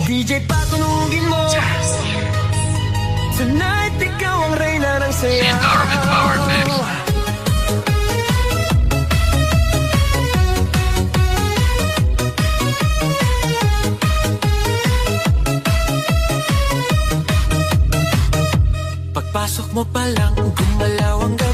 DJ patunugin mo. Tonight ikaw ang reyna ng saya. Environment Power Mix. Pagpasok mo pa lang, gumalaw ang gabi.